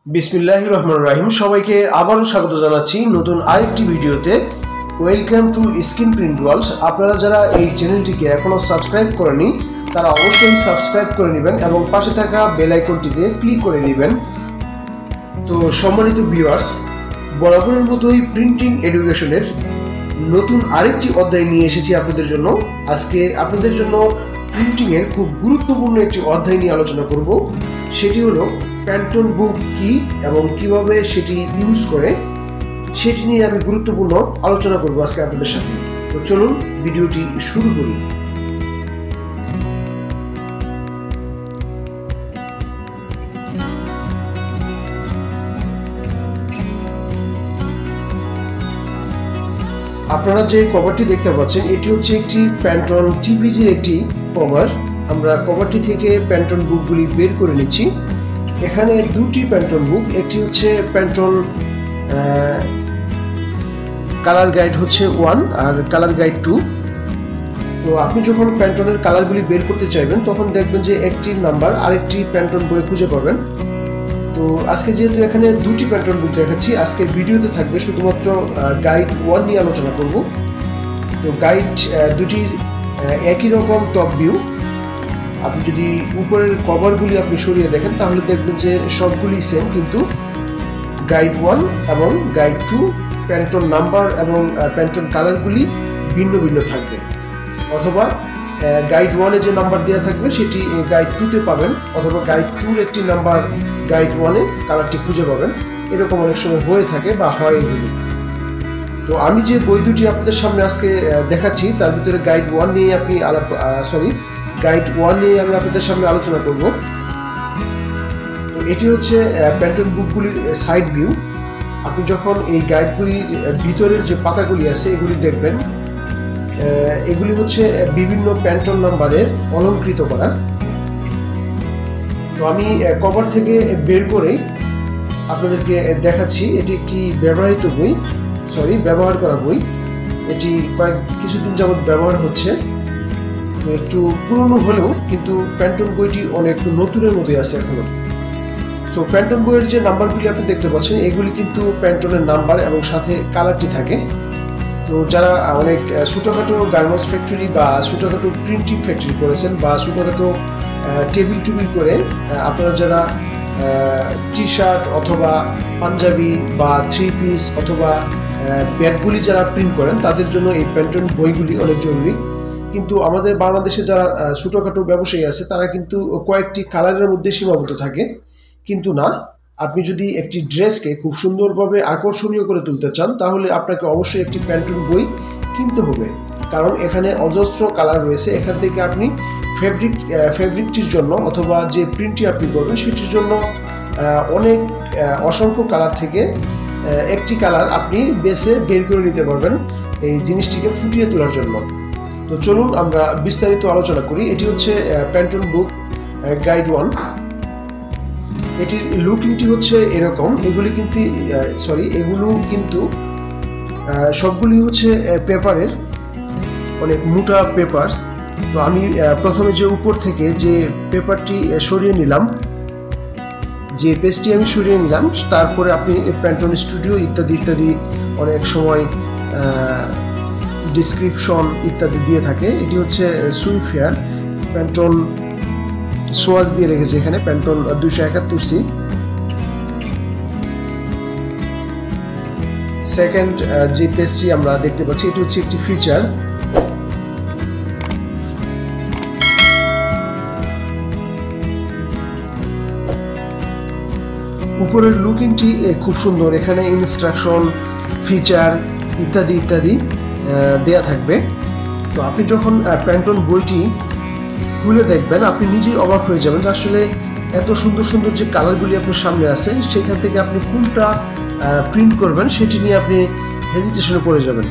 বিসমিল্লাহির রহমানির রহিম। সবাইকে আবারও স্বাগত জানাচ্ছি নতুন আরেকটি ভিডিওতে। Welcome to screen print world. আপনারা যারা এই চ্যানেলটিকে এখনও সাবস্ক্রাইব করেনি তারা অবশ্যই সাবস্ক্রাইব করে নেবেন এবং পাশে থাকা বেল আইকনটিতে ক্লিক করে দিবেন। তো সম্মানিত ভিউয়ার্স, বরাবরের মতোই প্রিন্টিং এডুকেশনের নতুন আরেকটি অধ্যায় নিয়ে এসেছি আপনাদের জন্য। আজকে আপনাদের জন্য প্রিন্টিংয়ের খুব গুরুত্বপূর্ণ একটি অধ্যায় নিয়ে আলোচনা করব। সেটি হলো প্যান্টন বুক কি এবং কিভাবে সেটি ইউজ করে, সেটি নিয়ে আমি গুরুত্বপূর্ণ আলোচনা করব আজকে আপনাদের সাথে। তো চলুন ভিডিওটি শুরু করি। আপনারা যে কভারটি দেখতে পাচ্ছেন এটি হচ্ছে একটি প্যান্টন টিপিজির একটি কভার। আমরা কভারটি থেকে প্যান্টন বুকগুলি বের করে নিচ্ছি। এখানে দুটি প্যান্টন বুক, একটি হচ্ছে প্যান্টন কালার গাইড হচ্ছে 1 আর কালার গাইড 2। তো আপনি যখন প্যান্টনের কালারগুলি বের করতে চাইবেন তখন দেখবেন যে একটি নাম্বার আরেকটি প্যান্টন বই খুঁজে পাবেন। তো আজকে যেহেতু এখানে দুটি প্যান্টন বুক দেখাচ্ছি, আজকের ভিডিওতে থাকবে শুধুমাত্র গাইড 1 নিয়ে আলোচনা করব। তো গাইড দুটির একই রকম টপ ভিউ। আপনি যদি উপরের কভারগুলি আপনি সরিয়ে দেখেন তাহলে দেখবেন যে সবগুলি সেম, কিন্তু গাইড 1 এবং গাইড 2 প্যান্টন নাম্বার এবং প্যান্টন কালারগুলি ভিন্ন ভিন্ন থাকবে। অথবা গাইড 1-এ যে নাম্বার দেওয়া থাকবে সেটি গাইড 2-তে পাবেন, অথবা গাইড 2-র একটি নাম্বার গাইড 1-এ কালারটি খুঁজে পাবেন। এরকম অনেক সময় হয়ে থাকে বা হয় এগুলি। তো আমি যে বই দুটি আপনাদের সামনে আজকে দেখাচ্ছি তার ভিতরে গাইড 1 নিয়ে গাইড 1 নিয়ে আমি আপনাদের সামনে আলোচনা করব। তো এটি হচ্ছে প্যান্টন বুকগুলির সাইড ভিউ। আপনি যখন এই গাইডগুলির ভিতরের যে পাতাগুলি আছে এগুলি দেখবেন, এগুলি হচ্ছে বিভিন্ন প্যান্টন নাম্বারের অলঙ্কৃত করা। তো আমি কভার থেকে বের করে আপনাদেরকে দেখাচ্ছি। এটি একটি ব্যবহার করা বই। এটি কিছুদিন যাবৎ ব্যবহার হচ্ছে। একটু পুরনো হলেও কিন্তু প্যান্টন বইটি অনেক নতুনের মতোই আছে এখনো। সো প্যান্টন বইয়ের যে নাম্বারগুলি আপনি দেখতে পাচ্ছেন এগুলি কিন্তু প্যান্টনের নাম্বার এবং সাথে কালারটি থাকে। তো যারা অনেক ছোটোখাটো গার্মেন্টস ফ্যাক্টরি বা ছোটোখাটো প্রিন্টিং ফ্যাক্টরি করেছেন বা ছোটোখাটো টেবিল করে আপনারা যারা টি শার্ট অথবা পাঞ্জাবি বা 3 পিস অথবা ব্যাগগুলি যারা প্রিন্ট করেন তাদের জন্য এই প্যান্টন বইগুলি অনেক জরুরি। কিন্তু আমাদের বাংলাদেশে যারা ছোটোখাটো ব্যবসায়ী আছে তারা কিন্তু কয়েকটি কালারের মধ্যে সীমাবদ্ধ থাকে। কিন্তু না, আপনি যদি একটি ড্রেসকে খুব সুন্দরভাবে আকর্ষণীয় করে তুলতে চান তাহলে আপনাকে অবশ্যই একটি প্যান্টন বই কিনতে হবে, কারণ এখানে অজস্র কালার রয়েছে। এখান থেকে আপনি ফেব্রিকটির জন্য অথবা যে প্রিন্টটি আপনি করবেন সেটির জন্য অসংখ্য কালার থেকে একটি কালার আপনি বেছে বের করে নিতে পারবেন এই জিনিসটিকে ফুটিয়ে তোলার জন্য। তো চলুন আমরা বিস্তারিত আলোচনা করি। এটি হচ্ছে প্যান্টন বুক গাইড 1। এটির লুকিংটি হচ্ছে এরকম। এগুলো কিন্তু সবগুলি হচ্ছে পেপারের, অনেক মোটা পেপারস। তো আমি প্রথমে যে উপর থেকে যে পেপারটি সরিয়ে নিলাম, যে পেজটি আমি সরিয়ে নিলাম, তারপরে আপনি প্যান্টন স্টুডিও ইত্যাদি অনেক সময় ডিসক্রিপশন ইত্যাদি দিয়ে থাকে। এটি হচ্ছে সুইফেয়ার প্যান্টন সোয়াজ দিয়ে রেখেছে এখানে, প্যান্টন 271C। সেকেন্ড যে পেজটি আমরা দেখতে পাচ্ছি এটি হচ্ছে একটি ফিচার। উপরের লুকিংটি খুব সুন্দর। এখানে ইনস্ট্রাকশন, ফিচার ইত্যাদি দেয়া থাকবে। তো আপনি যখন প্যান্টন বইটি খুলে দেখবেন আপনি নিজেই অবাক হয়ে যাবেন যে আসলে এত সুন্দর সুন্দর যে কালারগুলি আপনার সামনে আছে সেখান থেকে আপনি কোনটা প্রিন্ট করবেন সেটি নিয়ে আপনি হেজিটেশনে পড়ে যাবেন।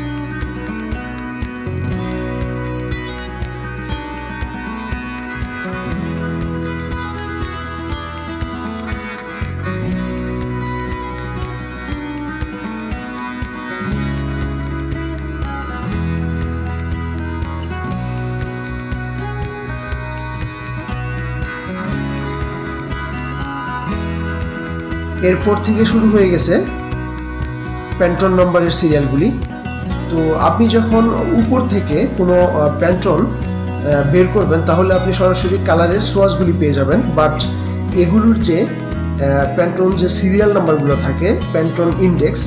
এরপর থেকে শুরু হয়ে গেছে প্যান্টন নাম্বারের সিরিয়ালগুলি। তো আপনি যখন উপর থেকে কোনো প্যান্টন বের করবেন তাহলে আপনি সরাসরি কালারের সোয়াচগুলি পেয়ে যাবেন, বাট এগুলোর যে প্যান্টন যে সিরিয়াল নাম্বারগুলো থাকে, প্যান্টন ইন্ডেক্স,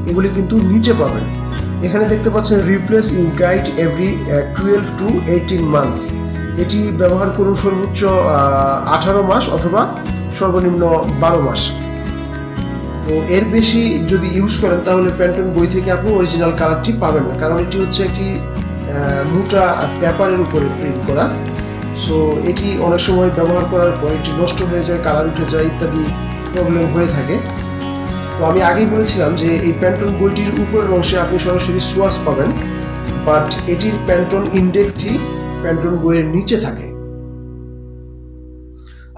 এগুলি কিন্তু নিচে পাবেন। এখানে দেখতে পাচ্ছেন replace you guide every 12 to 18 months. এটি ব্যবহার করুন সর্বোচ্চ 18 মাস অথবা সর্বনিম্ন 12 মাস। তো এর বেশি যদি ইউজ করেন তাহলে প্যান্টন বই থেকে আপনি অরিজিনাল কালারটি পাবেন না, কারণ এটি হচ্ছে একটি মোটা পেপারের উপরে প্রিন্ট করা। সো এটি অনেক সময় ব্যবহার করার পর এটি নষ্ট হয়ে যায়, কালার উঠে যায় ইত্যাদি প্রবলেম হয়ে থাকে। তো আমি আগেই বলেছিলাম যে এই প্যান্টন বইটির উপরের অংশে আপনি সরাসরি সোয়াচ পাবেন, বাট এটির প্যান্টন ইন্ডেক্সটি প্যান্টন বইয়ের নিচে থাকে।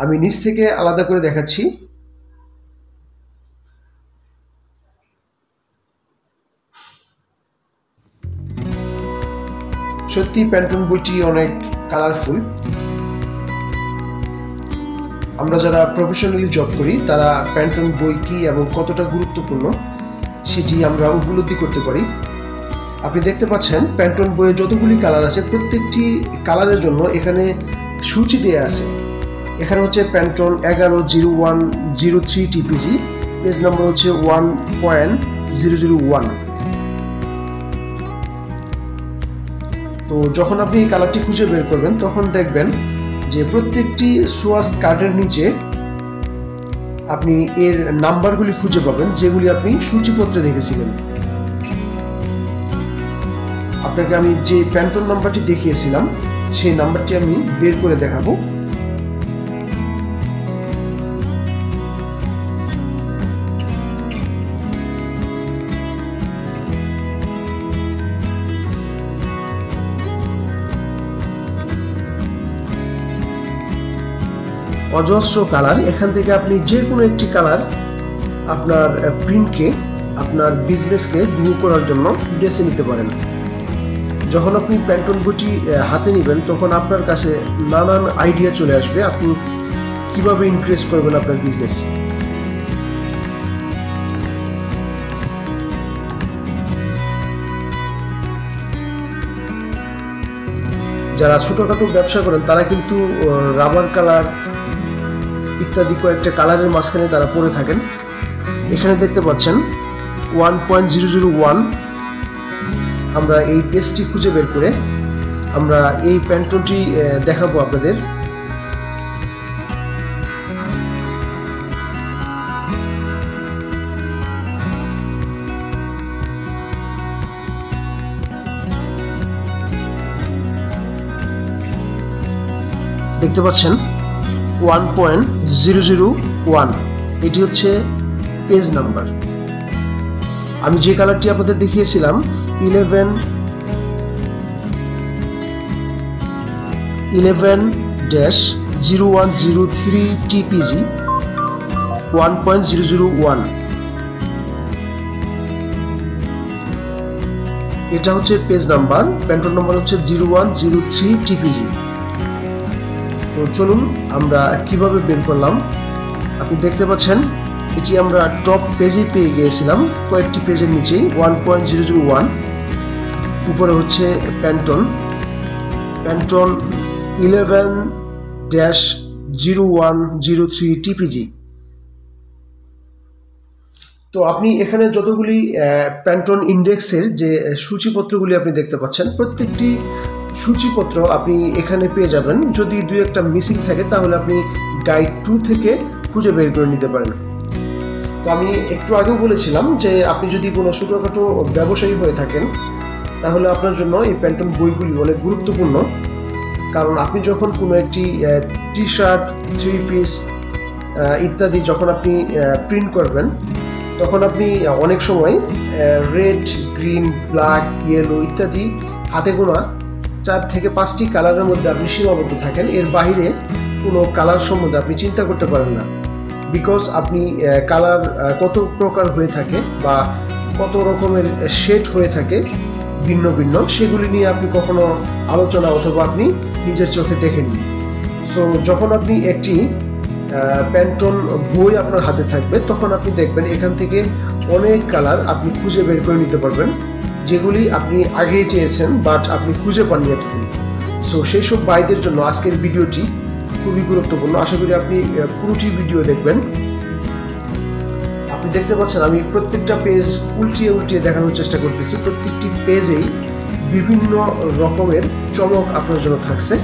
আমি নিচ থেকে আলাদা করে দেখাচ্ছি। সত্যি প্যান্টন বইটি অনেক কালারফুল। আমরা যারা প্রফেশনালি জব করি তারা প্যান্টন বই কি এবং কতটা গুরুত্বপূর্ণ সেটি আমরা উপলব্ধি করতে পারি। আপনি দেখতে পাচ্ছেন প্যান্টন বইয়ে যতগুলি কালার আছে প্রত্যেকটি কালারের জন্য এখানে সূচি দেয়া আছে। এখানে হচ্ছে প্যান্টন 110103 টিপিজি, পেজ নাম্বার হচ্ছে 1.001। তো যখন আপনি এই কালারটি খুঁজে বের করবেন তখন দেখবেন যে প্রত্যেকটি সোয়াচ কার্ডের নিচে আপনি এর নাম্বারগুলি খুঁজে পাবেন যেগুলি আপনি সূচিপত্রে দেখেছিলেন। আপনাকে আমি যে প্যান্টন নাম্বারটি দেখিয়েছিলাম সেই নাম্বারটি আমি বের করে দেখাবো। অজস্র কালার, এখান থেকে আপনি যে কোনো একটি কালার আপনার প্রিন্টকে, আপনার বিজনেসকে গ্রো করার জন্য বেছে নিতে পারেন। যখন আপনি প্যান্টন বইটি হাতে নেবেন তখন আপনার কাছে নানান আইডিয়া চলে আসবে আপনি কিভাবে ইনক্রিজ করবেন আপনার বিজনেস। যারা ছোটখাটো ব্যবসা করেন তারা কিন্তু রাবার কালার ইত্যাদি কয়েকটা কালারের মাঝখানে তারা পড়ে থাকেন। এখানে দেখতে পাচ্ছেন 1.001। আমরা এই পেজটি খুঁজে বের করে আমরা এই প্যান্টনটি দেখাবো আপনাদের। দেখতে পাচ্ছেন 1.001, এটি হচ্ছে পেজ নাম্বার। আমি যে কালারটি আপনাদের দেখিয়েছিলাম 11-0103 টিপিজি 1.001, এটা হচ্ছে পেজ নাম্বার, প্যান্টন নাম্বার হচ্ছে 0103 টিপিজি। তো চলুন আমরা কিভাবে বের করলাম। আপনি দেখতে পাচ্ছেন এটি আমরা টপ পেজে পেয়ে গিয়েছিলাম, কয়েকটি পেজের নিচেই 1.001, উপরে হচ্ছে প্যান্টন 11-0103 টিপিজি। তো আপনি এখানে যতগুলি প্যান্টন ইন্ডেক্সের যে সূচিপত্রগুলি আপনি দেখতে পাচ্ছেন প্রত্যেকটি সূচিপত্র আপনি এখানে পেয়ে যাবেন। যদি দুই একটা মিসিং থাকে তাহলে আপনি গাইড 2 থেকে খুঁজে বের করে নিতে পারেন। তো আমি একটু আগেও বলেছিলাম যে আপনি যদি কোনো ছোটোখাটো ব্যবসায়ী হয়ে থাকেন তাহলে আপনার জন্য এই প্যান্টন বইগুলি অনেক গুরুত্বপূর্ণ, কারণ আপনি যখন কোনো একটি টি শার্ট, 3 পিস ইত্যাদি যখন আপনি প্রিন্ট করবেন তখন আপনি অনেক সময় রেড, গ্রিন, ব্ল্যাক, ইয়েলো ইত্যাদি হাতে গোনা 4 থেকে 5টি কালারের মধ্যে আপনি সীমাবদ্ধ থাকেন। এর বাইরে কোনো কালার সম্বন্ধে আপনি চিন্তা করতে পারেন না, বিকজ আপনি কালার কত প্রকার হয়ে থাকে বা কত রকমের শেড হয়ে থাকে ভিন্ন ভিন্ন, সেগুলি নিয়ে আপনি কখনো আলোচনা অথবা আপনি নিজের চোখে দেখেননি। সো যখন আপনি একটি প্যান্টন বই আপনার হাতে থাকবে, তখন আপনি দেখবেন এখান থেকে অনেক কালার আপনি খুঁজে বের করে নিতে পারবেন, যেগুলি আপনি আগেই চেয়েছেন বাট আপনি খুঁজে পাননি এতদিন। সো সেই সব ভাইদের জন্য আজকের ভিডিওটি খুবই গুরুত্বপূর্ণ। আশা করি আপনি পুরোটি ভিডিও দেখবেন। আপনি দেখতে পাচ্ছেন আমি প্রত্যেকটা পেজ উল্টিয়ে উল্টিয়ে দেখানোর চেষ্টা করতেছি। প্রত্যেকটি পেজেই বিভিন্ন রকমের চমক আপনার জন্য থাকছে।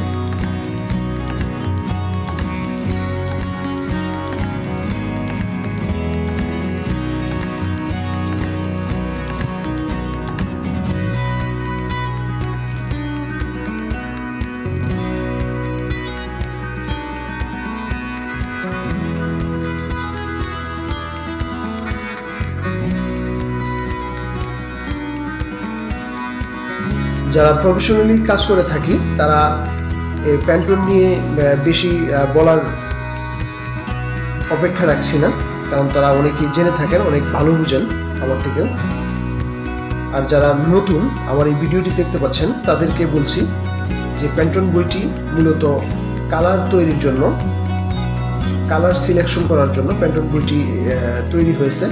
যারা প্রফেশনালি কাজ করে থাকি তারা এই প্যান্টন নিয়ে বেশি বলার অপেক্ষা রাখছি না, কারণ তারা অনেকেই জেনে থাকেন, অনেক ভালো বুঝেন আমার থেকেও। আর যারা নতুন আমার এই ভিডিওটি দেখতে পাচ্ছেন তাদেরকে বলছি যে প্যান্টন বইটি মূলত কালার তৈরির জন্য, কালার সিলেকশন করার জন্য প্যান্টন বইটি তৈরি হয়েছে।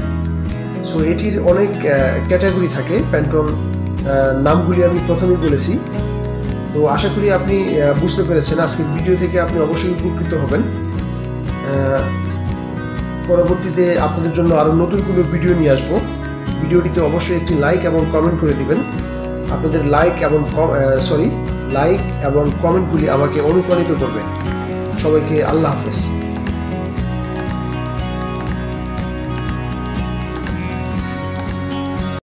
সো এটির অনেক ক্যাটাগরি থাকে। প্যান্টন নামগুলি আমি প্রথমেই বলেছি। তো আশা করি আপনি বুঝতে পেরেছেন। আজকের ভিডিও থেকে আপনি অবশ্যই উপকৃত হবেন। পরবর্তীতে আপনাদের জন্য আরও নতুন কোনো ভিডিও নিয়ে আসবো। ভিডিওটিতে অবশ্যই একটি লাইক এবং কমেন্ট করে দিবেন। আপনাদের লাইক এবং কমেন্টগুলি আমাকে অনুপ্রাণিত করবে। সবাইকে আল্লাহ হাফেজ।